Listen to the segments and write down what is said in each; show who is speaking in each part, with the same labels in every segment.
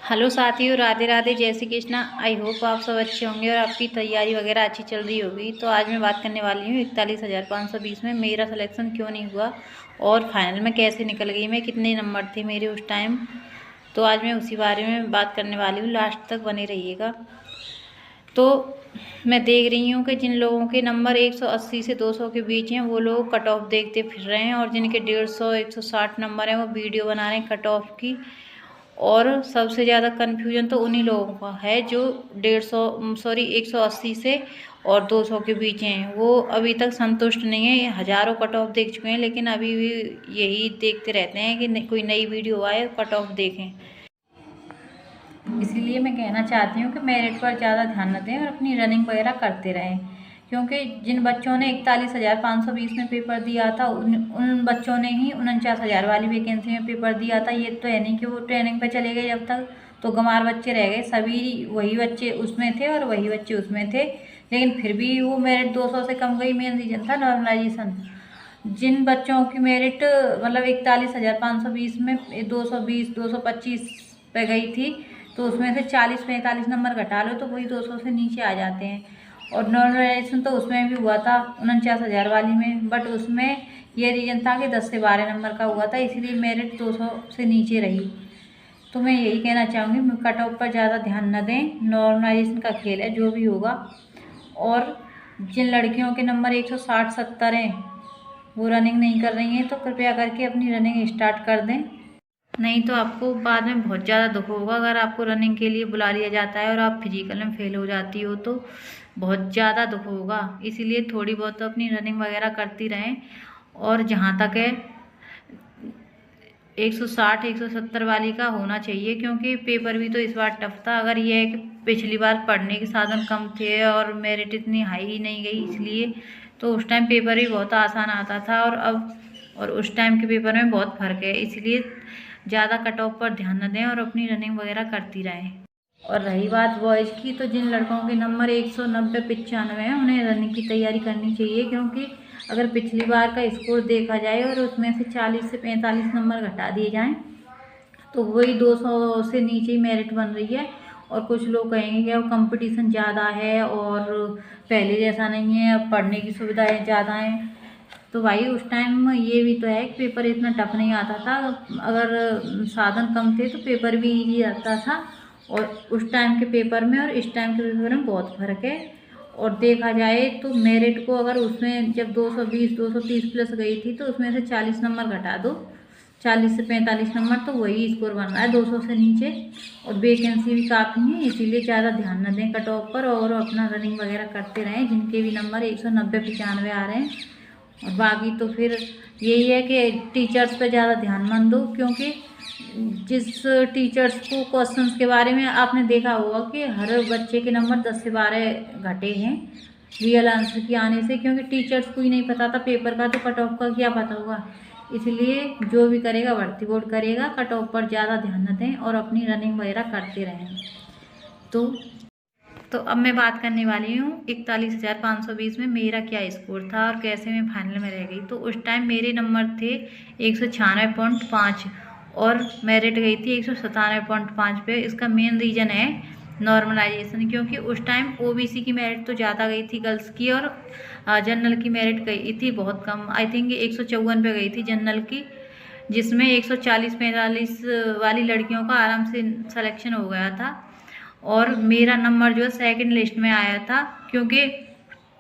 Speaker 1: Hello साथियों, राधे राधे, जय Shri Krishna. I hope आप सब अच्छे होंगे और आपकी तैयारी वगैरह अच्छी चल रही होगी। तो आज मैं बात करने वाली हूँ 41,520 में मेरा सिलेक्शन क्यों नहीं हुआ और फाइनल में कैसे निकल गई मैं, कितने नंबर थे मेरे उस टाइम। तो आज मैं उसी बारे में बात करने वाली हूँ, लास्ट तक बने रहिएगा। तो मैं देख रही हूँ कि जिन लोगों के नंबर 180 से 200 के बीच हैं वो लोग कट ऑफ देखते फिर रहे हैं, और जिनके 150 160 नंबर हैं वो वीडियो बना रहे हैं कट ऑफ की। और सबसे ज़्यादा कन्फ्यूजन तो उन्हीं लोगों का है जो 180 से और 200 के बीच हैं। वो अभी तक संतुष्ट नहीं है, हज़ारों कट ऑफ देख चुके हैं लेकिन अभी भी यही देखते रहते हैं कि कोई नई वीडियो आए कट ऑफ देखें। इसीलिए मैं कहना चाहती हूँ कि मेरिट पर ज़्यादा ध्यान न दें और अपनी रनिंग वगैरह करते रहें, क्योंकि जिन बच्चों ने 41,520 में पेपर दिया था उन बच्चों ने ही 49,000 वाली वैकेंसी में पेपर दिया था। ये तो है नहीं कि वो ट्रेनिंग पे चले गए जब तक, तो गंवार बच्चे रह गए। सभी वही बच्चे उसमें थे और वही बच्चे उसमें थे, लेकिन फिर भी वो मेरिट 200 से कम गई। मेन रीज़न था नॉर्मलाइजेशन। जिन बच्चों की मेरिट मतलब 41,520 में 220 225 पे गई थी, तो उसमें से 40-45 नंबर घटा लो तो वही 200 से नीचे आ जाते हैं। और नॉर्मलाइजेशन तो उसमें भी हुआ था 49,000 वाली में, बट उसमें ये रीजन था कि 10 से 12 नंबर का हुआ था, इसलिए मेरिट 200 से नीचे रही। तो मैं यही कहना चाहूँगी, कट ऑफ पर ज़्यादा ध्यान न दें, नॉर्मलाइजेशन का खेल है जो भी होगा। और जिन लड़कियों के नंबर 160-70 हैं वो रनिंग नहीं कर रही हैं तो कृपया करके अपनी रनिंग स्टार्ट कर दें, नहीं तो आपको बाद में बहुत ज़्यादा दुख होगा। अगर आपको रनिंग के लिए बुला लिया जाता है और आप फिजिकल में फेल हो जाती हो तो बहुत ज़्यादा दुख होगा। इसीलिए थोड़ी बहुत तो अपनी रनिंग वगैरह करती रहें। और जहाँ तक है 160-170 वाली का होना चाहिए, क्योंकि पेपर भी तो इस बार टफ था। अगर ये है कि पिछली बार पढ़ने के साधन कम थे और मेरिट इतनी हाई ही नहीं गई, इसलिए तो उस टाइम पेपर भी बहुत आसान आता था और उस टाइम के पेपर में बहुत फ़र्क है। इसलिए ज़्यादा कट ऑफ पर ध्यान न दें और अपनी रनिंग वगैरह करती रहें। और रही बात बॉयज़ की, तो जिन लड़कों के नंबर 190-95 हैं उन्हें रनिंग की तैयारी करनी चाहिए, क्योंकि अगर पिछली बार का स्कोर देखा जाए और उसमें से 40 से 45 नंबर घटा दिए जाएं तो वही 200 से नीचे ही मेरिट बन रही है। और कुछ लोग कहेंगे कि अब कंपटीशन ज़्यादा है और पहले जैसा नहीं है, अब पढ़ने की सुविधाएँ ज़्यादा हैं। तो भाई उस टाइम ये भी तो है कि पेपर इतना टफ नहीं आता था। अगर साधन कम थे तो पेपर भी ईजी आता था, और उस टाइम के पेपर में और इस टाइम के पेपर में बहुत फ़र्क है। और देखा जाए तो मेरिट को अगर उसमें जब 220 230 प्लस गई थी तो उसमें से 40 नंबर घटा दो, 40 से 45 नंबर, तो वही स्कोर बन रहा है 200 से नीचे। और वैकेंसी भी काफ़ी है, इसीलिए ज़्यादा ध्यान न दें कट ऑफ पर और अपना रनिंग वगैरह करते रहें। जिनके भी नंबर 190-95 आ रहे हैं, और बाकी तो फिर यही है कि टीचर्स पे ज़्यादा ध्यान मत दो, क्योंकि जिस टीचर्स को क्वेश्चंस के बारे में आपने देखा होगा कि हर बच्चे के नंबर 10 से 12 घटे हैं रियल आंसर की आने से, क्योंकि टीचर्स को ही नहीं पता था पेपर का, तो कट ऑफ का क्या पता होगा। इसलिए जो भी करेगा भर्ती बोर्ड करेगा। कट ऑफ पर ज़्यादा ध्यान न दें और अपनी रनिंग वगैरह करते रहें। तो अब मैं बात करने वाली हूँ 41,520 में मेरा क्या स्कोर था और कैसे मैं फाइनल में रह गई। तो उस टाइम मेरे नंबर थे 196.5 और मेरिट गई थी 197.5 पे। इसका मेन रीज़न है नॉर्मलाइजेशन, क्योंकि उस टाइम ओबीसी की मेरिट तो ज़्यादा गई थी गर्ल्स की, और जनरल की मेरिट गई थी बहुत कम। आई थिंक 154 पे गई थी जनरल की, जिसमें 140-45 वाली लड़कियों का आराम से सिलेक्शन हो गया था। और मेरा नंबर जो है सेकंड लिस्ट में आया था, क्योंकि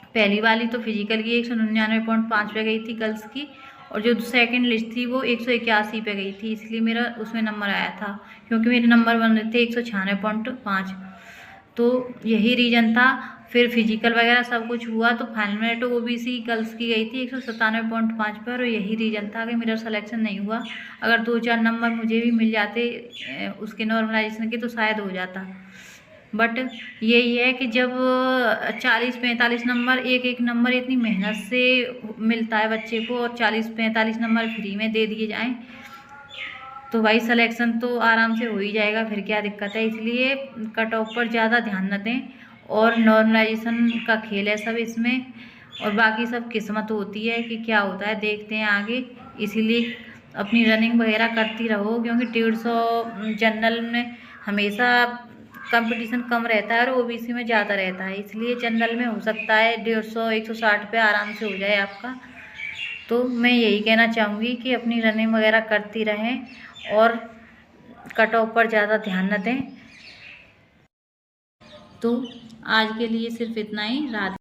Speaker 1: पहली वाली तो फिजिकल की 199.5 पे गई थी गर्ल्स की, और जो सेकंड लिस्ट थी वो 181 पे गई थी, इसलिए मेरा उसमें नंबर आया था, क्योंकि मेरे नंबर बन रहे थे 196.5। तो यही रीज़न था। फिर फिजिकल वगैरह सब कुछ हुआ तो फाइनल मेरिट ओबीसी गर्ल्स की गई थी 197.5 पर, और यही रीज़न था कि मेरा सिलेक्शन नहीं हुआ। अगर 2-4 नंबर मुझे भी मिल जाते उसके नॉर्मलाइजेशन के तो शायद हो जाता। बट यही है कि जब 40-45 नंबर एक नंबर इतनी मेहनत से मिलता है बच्चे को, और 40-45 नंबर फ्री में दे दिए जाएं तो भाई सिलेक्शन तो आराम से हो ही जाएगा, फिर क्या दिक्कत है। इसलिए कट ऑफ पर ज़्यादा ध्यान न दें, और नॉर्मलाइजेशन का खेल है सब इसमें, और बाकी सब किस्मत होती है कि क्या होता है देखते हैं आगे। इसीलिए अपनी रनिंग वगैरह करती रहो, क्योंकि 150 जनरल में हमेशा कंपटीशन कम रहता है और ओबीसी में ज़्यादा रहता है, इसलिए जनरल में हो सकता है 150 160 पे आराम से हो जाए आपका। तो मैं यही कहना चाहूँगी कि अपनी रनिंग वगैरह करती रहें और कट ऑफ पर ज़्यादा ध्यान न दें। तो आज के लिए सिर्फ इतना ही। रात